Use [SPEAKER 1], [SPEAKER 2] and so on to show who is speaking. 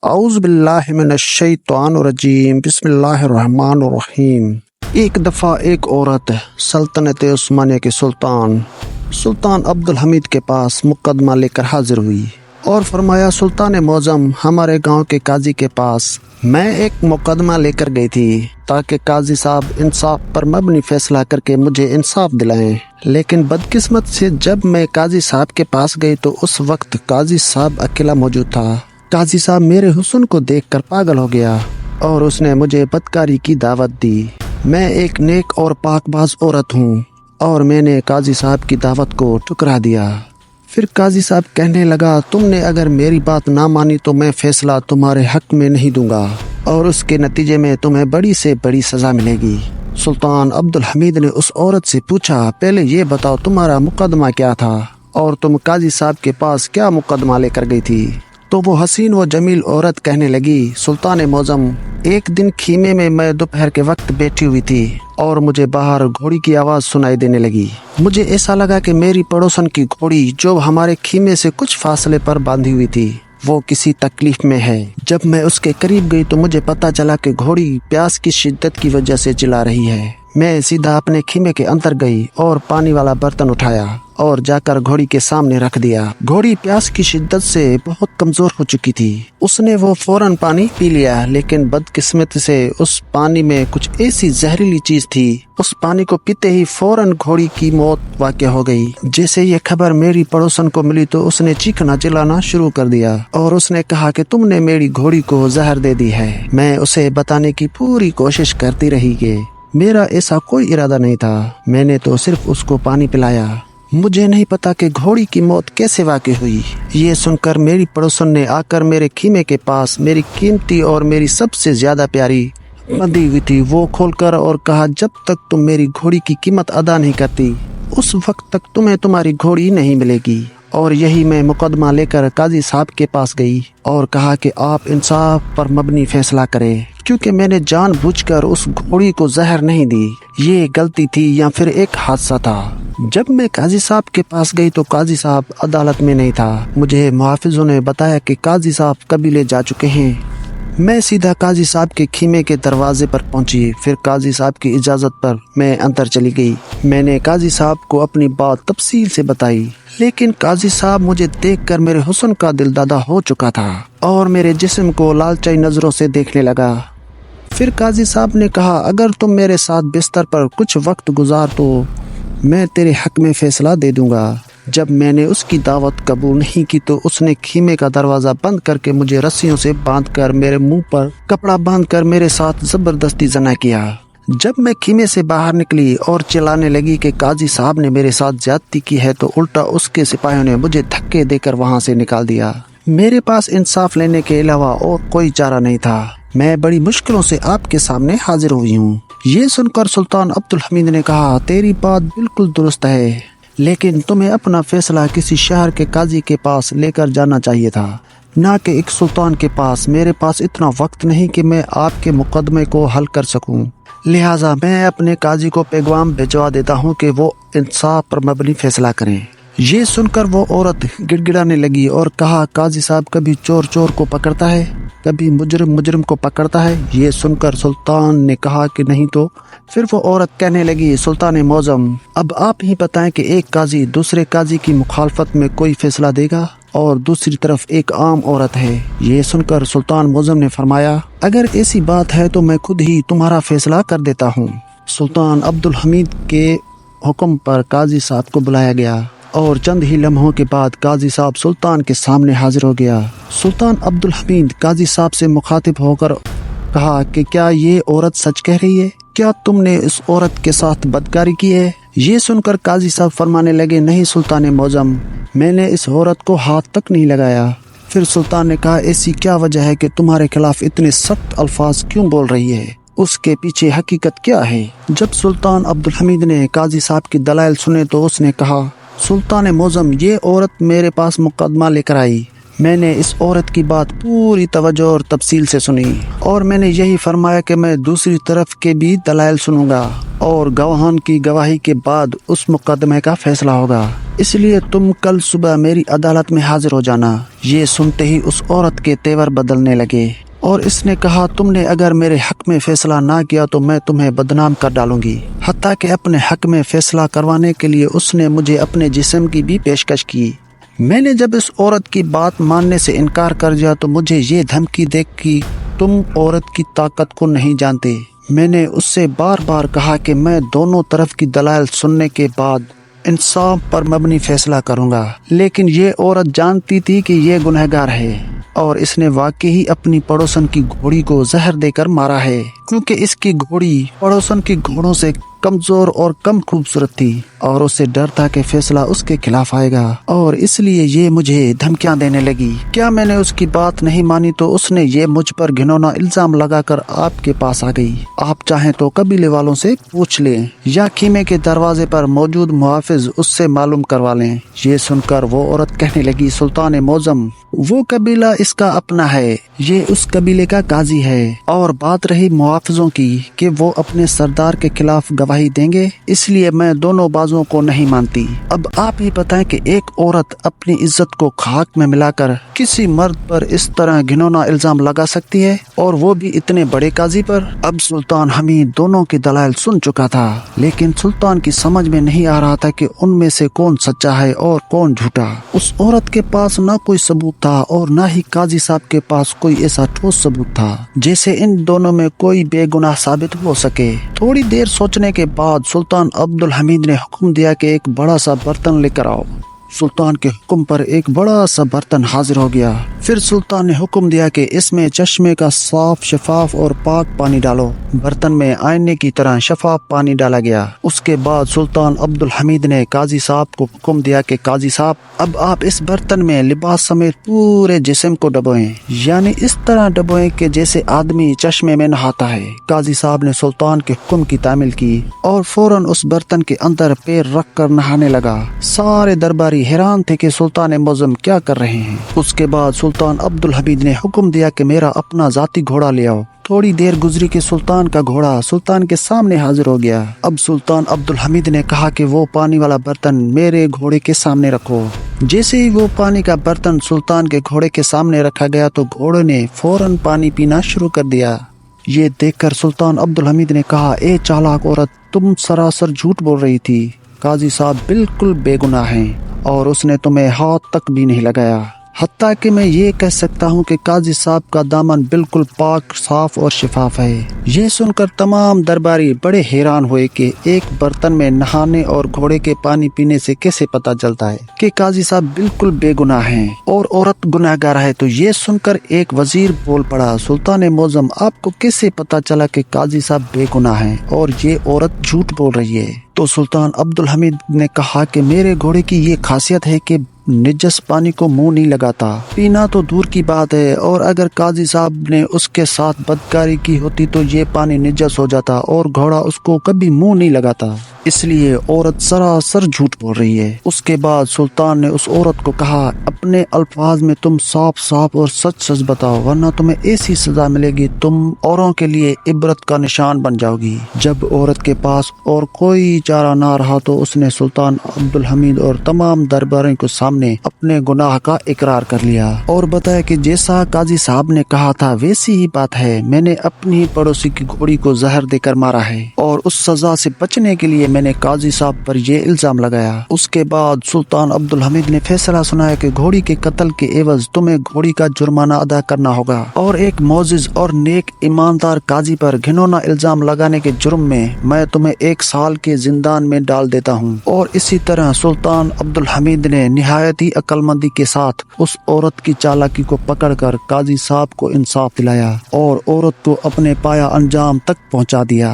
[SPEAKER 1] اعوذ باللہ من الشیطان الرجیم بسم اللہ الرحمن الرحیم۔ ایک دفعہ ایک عورت سلطنت عثمانیہ کے سلطان عبدالحمید کے پاس مقدمہ لے کر حاضر ہوئی اور فرمایا، سلطان معظم، ہمارے گاؤں کے قاضی کے پاس میں ایک مقدمہ لے کر گئی تھی تاکہ قاضی صاحب انصاف پر مبنی فیصلہ کر کے مجھے انصاف دلائیں، لیکن بدقسمت سے جب میں قاضی صاحب کے پاس گئی تو اس وقت قاضی صاحب اکیلا موجود تھا۔ قاضی صاحب میرے حسن کو دیکھ کر پاگل ہو گیا اور اس نے مجھے بدکاری کی دعوت دی۔ میں ایک نیک اور پاک باز عورت ہوں اور میں نے قاضی صاحب کی دعوت کو ٹھکرا دیا۔ پھر قاضی صاحب کہنے لگا، تم نے اگر میری بات نہ مانی تو میں فیصلہ تمہارے حق میں نہیں دوں گا اور اس کے نتیجے میں تمہیں بڑی سے بڑی سزا ملے گی۔ سلطان عبدالحمید نے اس عورت سے پوچھا، پہلے یہ بتاؤ تمہارا مقدمہ کیا تھا اور تم قاضی صاحب کے پاس کیا مقدمہ لے کر گئی تھی؟ تو وہ حسین و جمیل عورت کہنے لگی، سلطان معظم، ایک دن خیمے میں میں دوپہر کے وقت بیٹھی ہوئی تھی اور مجھے باہر گھوڑی کی آواز سنائی دینے لگی۔ مجھے ایسا لگا کہ میری پڑوسن کی گھوڑی جو ہمارے خیمے سے کچھ فاصلے پر باندھی ہوئی تھی وہ کسی تکلیف میں ہے۔ جب میں اس کے قریب گئی تو مجھے پتہ چلا کہ گھوڑی پیاس کی شدت کی وجہ سے چلا رہی ہے۔ میں سیدھا اپنے خیمے کے اندر گئی اور پانی والا برتن اٹھایا اور جا کر گھوڑی کے سامنے رکھ دیا۔ گھوڑی پیاس کی شدت سے بہت کمزور ہو چکی تھی۔ اس نے وہ فوراً پانی پی لیا، لیکن بدقسمت سے اس پانی میں کچھ ایسی زہریلی چیز تھی، اس پانی کو پیتے ہی فوراً گھوڑی کی موت واقع ہو گئی۔ جیسے یہ خبر میری پڑوسن کو ملی تو اس نے چیخنا چلانا شروع کر دیا اور اس نے کہا کہ تم نے میری گھوڑی کو زہر دے دی ہے۔ میں اسے بتانے کی پوری کوشش کرتی رہی کہ میرا ایسا کوئی ارادہ نہیں تھا، میں نے تو صرف اس کو پانی پلایا۔ مجھے نہیں پتا کہ گھوڑی کی موت کیسے واقع ہوئی۔ یہ سن کر میری پڑوسن نے آ کر میرے خیمے کے پاس میری قیمتی اور میری سب سے زیادہ پیاری بندھی ہوئی تھی وہ کھول کر اور کہا، جب تک تم میری گھوڑی کی قیمت ادا نہیں کرتی اس وقت تک تمہیں تمہاری گھوڑی نہیں ملے گی۔ اور یہی میں مقدمہ لے کر قاضی صاحب کے پاس گئی اور کہا کہ آپ انصاف پر مبنی فیصلہ کریں، کیونکہ میں نے جان بوجھ کر اس گھوڑی کو زہر نہیں دی۔ یہ غلطی تھی یا پھر ایک حادثہ تھا۔ جب میں قاضی صاحب کے پاس گئی تو قاضی صاحب عدالت میں نہیں تھا۔ مجھے محافظوں نے بتایا کہ قاضی صاحب قبیلے جا چکے ہیں۔ میں سیدھا قاضی صاحب کے خیمے کے دروازے پر پہنچی۔ پھر قاضی صاحب کی اجازت پر میں اندر چلی گئی۔ میں نے قاضی صاحب کو اپنی بات تفصیل سے بتائی، لیکن قاضی صاحب مجھے دیکھ کر میرے حسن کا دل دادا ہو چکا تھا اور میرے جسم کو لالچائی نظروں سے دیکھنے لگا۔ پھر قاضی صاحب نے کہا، اگر تم میرے ساتھ بستر پر کچھ وقت گزار تو میں تیرے حق میں فیصلہ دے دوں گا۔ جب میں نے اس کی دعوت قبول نہیں کی تو اس نے خیمے کا دروازہ بند کر کے مجھے رسیوں سے باندھ کر میرے منہ پر کپڑا باندھ کر میرے ساتھ زبردستی زنا کیا۔ جب میں خیمے سے باہر نکلی اور چلانے لگی کہ قاضی صاحب نے میرے ساتھ زیادتی کی ہے تو الٹا اس کے سپاہیوں نے مجھے دھکے دے کر وہاں سے نکال دیا۔ میرے پاس انصاف لینے کے علاوہ اور کوئی چارہ نہیں تھا۔ میں بڑی مشکلوں سے آپ کے سامنے حاضر ہوئی ہوں۔ یہ سن کر سلطان عبدالحمید نے کہا، تیری بات بالکل درست ہے، لیکن تمہیں اپنا فیصلہ کسی شہر کے قاضی کے پاس لے کر جانا چاہیے تھا، نہ کہ ایک سلطان کے پاس۔ میرے پاس اتنا وقت نہیں کہ میں آپ کے مقدمے کو حل کر سکوں، لہٰذا میں اپنے قاضی کو پیغام بھجوا دیتا ہوں کہ وہ انصاف پر مبنی فیصلہ کریں۔ یہ سن کر وہ عورت گڑ گڑانے لگی اور کہا، قاضی صاحب کبھی چور چور کو پکڑتا ہے، کبھی مجرم مجرم کو پکڑتا ہے۔ یہ سن کر سلطان نے کہا کہ نہیں تو؟ پھر وہ عورت کہنے لگی، سلطان معظم، اب آپ ہی بتائیں کہ ایک قاضی دوسرے قاضی کی مخالفت میں کوئی فیصلہ دے گا اور دوسری طرف ایک عام عورت ہے۔ یہ سن کر سلطان معظم نے فرمایا، اگر ایسی بات ہے تو میں خود ہی تمہارا فیصلہ کر دیتا ہوں۔ سلطان عبدالحمید کے حکم پر قاضی صاحب کو بلایا گیا اور چند ہی لمحوں کے بعد قاضی صاحب سلطان کے سامنے حاضر ہو گیا۔ سلطان عبدالحمید قاضی صاحب سے مخاطب ہو کر کہا کہ کیا یہ عورت سچ کہہ رہی ہے؟ کیا تم نے اس عورت کے ساتھ بدکاری کی ہے؟ یہ سن کر قاضی صاحب فرمانے لگے، نہیں سلطان معظم، میں نے اس عورت کو ہاتھ تک نہیں لگایا۔ پھر سلطان نے کہا، ایسی کیا وجہ ہے کہ تمہارے خلاف اتنے سخت الفاظ کیوں بول رہی ہے؟ اس کے پیچھے حقیقت کیا ہے؟ جب سلطان عبدالحمید نے قاضی صاحب کی دلائل سنے تو اس نے کہا، سلطان معظم، یہ عورت میرے پاس مقدمہ لے کر آئی میں نے اس عورت کی بات پوری توجہ اور تفصیل سے سنی اور میں نے یہی فرمایا کہ میں دوسری طرف کے بھی دلائل سنوں گا اور گواہان کی گواہی کے بعد اس مقدمے کا فیصلہ ہوگا، اس لیے تم کل صبح میری عدالت میں حاضر ہو جانا۔ یہ سنتے ہی اس عورت کے تیور بدلنے لگے اور اس نے کہا تم نے اگر میرے حق میں فیصلہ نہ کیا تو میں تمہیں بدنام کر ڈالوں گی۔ حتیٰ کہ اپنے حق میں فیصلہ کروانے کے لیے اس نے مجھے اپنے جسم کی بھی پیشکش کی۔ میں نے جب اس عورت کی بات ماننے سے انکار کر دیا تو مجھے یہ دھمکی دے کہ تم عورت کی طاقت کو نہیں جانتے۔ میں نے اس سے بار بار کہا کہ میں دونوں طرف کی دلائل سننے کے بعد انصاف پر مبنی فیصلہ کروں گا، لیکن یہ عورت جانتی تھی کہ یہ گنہگار ہے اور اس نے واقعی اپنی پڑوسن کی گھوڑی کو زہر دے کر مارا ہے، کیونکہ اس کی گھوڑی پڑوسن کی گھوڑوں سے کمزور اور کم خوبصورت تھی اور اسے ڈر تھا کہ فیصلہ اس کے خلاف آئے گا اور اس لیے یہ مجھے دھمکیاں دینے لگی۔ کیا میں نے اس کی بات نہیں مانی تو اس نے یہ مجھ پر گھنونا الزام لگا کر آپ کے پاس آ گئی۔ آپ چاہیں تو قبیلے والوں سے پوچھ لیں یا خیمے کے دروازے پر موجود محافظ اس سے معلوم کروا لیں۔ یہ سن کر وہ عورت کہنے لگی سلطان معظم، وہ قبیلہ اس کا اپنا ہے، یہ اس قبیلے کا قاضی ہے، اور بات رہی محافظوں کی کہ وہ اپنے سردار کے خلاف گواہی دیں گے، اس لیے میں دونوں بازوں کو نہیں مانتی۔ اب آپ ہی بتائیں کہ ایک عورت اپنی عزت کو خاک میں ملا کر کسی مرد پر اس طرح گھنونا الزام لگا سکتی ہے، اور وہ بھی اتنے بڑے قاضی پر؟ اب سلطان حمید دونوں کی دلائل سن چکا تھا، لیکن سلطان کی سمجھ میں نہیں آ رہا تھا کہ ان میں سے کون سچا ہے اور کون جھوٹا۔ اس عورت کے پاس نہ کوئی ثبوت تھا اور نہ ہی قاضی صاحب کے پاس کوئی ایسا ٹھوس ثبوت تھا جیسے ان دونوں میں کوئی بے گناہ ثابت ہو سکے۔ تھوڑی دیر سوچنے کے بعد سلطان عبد الحمید نے حکم دیا کہ ایک بڑا سا برتن لے کر آؤ۔ سلطان کے حکم پر ایک بڑا سا برتن حاضر ہو گیا۔ پھر سلطان نے حکم دیا کہ اس میں چشمے کا صاف شفاف اور پاک پانی ڈالو۔ برتن میں آئینے کی طرح شفاف پانی ڈالا گیا۔ اس کے بعد سلطان عبد الحمید نے قاضی صاحب کو حکم دیا کہ قاضی صاحب اب آپ اس برتن میں لباس سمیت پورے جسم کو ڈبوئیں، یعنی اس طرح ڈبوئیں کہ جیسے آدمی چشمے میں نہاتا ہے۔ قاضی صاحب نے سلطان کے حکم کی تعمیل کی اور فوراً اس برتن کے اندر پیر رکھ کر نہانے لگا۔ سارے درباری حیران تھے کہ سلطان معظم کیا کر رہے ہیں۔ اس کے بعد سلطان عبد الحمید نے حکم دیا کہ میرا اپنا ذاتی گھوڑا لے آؤ۔ تھوڑی دیر گزری کہ سلطان کا گھوڑا سلطان کے سامنے حاضر ہو گیا۔ اب سلطان عبد الحمید نے کہا کہ وہ پانی والا برتن میرے گھوڑے کے سامنے رکھو۔ جیسے ہی وہ پانی کا برتن سلطان کے گھوڑے کے سامنے رکھا گیا تو گھوڑے نے فوراً پانی پینا شروع کر دیا۔ یہ دیکھ کر سلطان عبد الحمید نے کہا اے چالاک عورت، تم سراسر جھوٹ بول رہی تھی۔ قاضی صاحب بالکل بے گناہ ہیں اور اس نے تمہیں ہاتھ تک بھی نہیں لگایا۔ حتیٰ کہ میں یہ کہہ سکتا ہوں کہ قاضی صاحب کا دامن بالکل پاک، صاف اور شفاف ہے۔ یہ سن کر تمام درباری بڑے حیران ہوئے کہ ایک برتن میں نہانے اور گھوڑے کے پانی پینے سے کیسے پتہ چلتا ہے کہ قاضی صاحب بالکل بے گناہ ہیں اور عورت گناہگار ہے۔ تو یہ سن کر ایک وزیر بول پڑا سلطان معظم، آپ کو کیسے پتہ چلا کہ قاضی صاحب بے گناہ ہیں اور یہ عورت جھوٹ بول رہی ہے؟ تو سلطان عبد الحمید نے کہا کہ میرے گھوڑے کی یہ خاصیت ہے کہ نجس پانی کو منہ نہیں لگاتا، پینا تو دور کی بات ہے، اور اگر قاضی صاحب نے اس کے ساتھ بدکاری کی ہوتی تو یہ پانی نجس ہو جاتا اور گھوڑا اس کو کبھی منہ نہیں لگاتا، اس لیے عورت سراسر جھوٹ بول رہی ہے۔ اس کے بعد سلطان نے اس عورت کو کہا اپنے الفاظ میں تم صاف صاف اور سچ سچ بتاؤ، ورنہ تمہیں ایسی سزا ملے گی تم اوروں کے لیے عبرت کا نشان بن جاؤ گی۔ جب عورت کے پاس اور کوئی چارہ نہ رہا تو اس نے سلطان عبد الحمید اور تمام درباریوں کے سامنے اپنے گناہ کا اقرار کر لیا اور بتایا کہ جیسا قاضی صاحب نے کہا تھا ویسی ہی بات ہے، میں نے اپنی پڑوسی کی گھوڑی کو زہر دے کر مارا ہے اور اس سزا سے بچنے کے لیے میں نے قاضی صاحب پر یہ الزام لگایا۔ اس کے بعد سلطان عبد الحمید نے فیصلہ سنایا کہ گھوڑی کے قتل کے عوض تمہیں گھوڑی کا جرمانہ ادا کرنا ہوگا، اور ایک معزز اور نیک ایماندار قاضی پر گھنونا الزام لگانے کے جرم میں تمہیں 1 سال کے زندان میں ڈال دیتا ہوں۔ اور اسی طرح سلطان عبد الحمید نے نہایت ہی عقل مندی کے ساتھ اس عورت کی چالاکی کو پکڑ کر قاضی صاحب کو انصاف دلایا اور عورت کو اپنے پایا انجام تک پہنچا دیا۔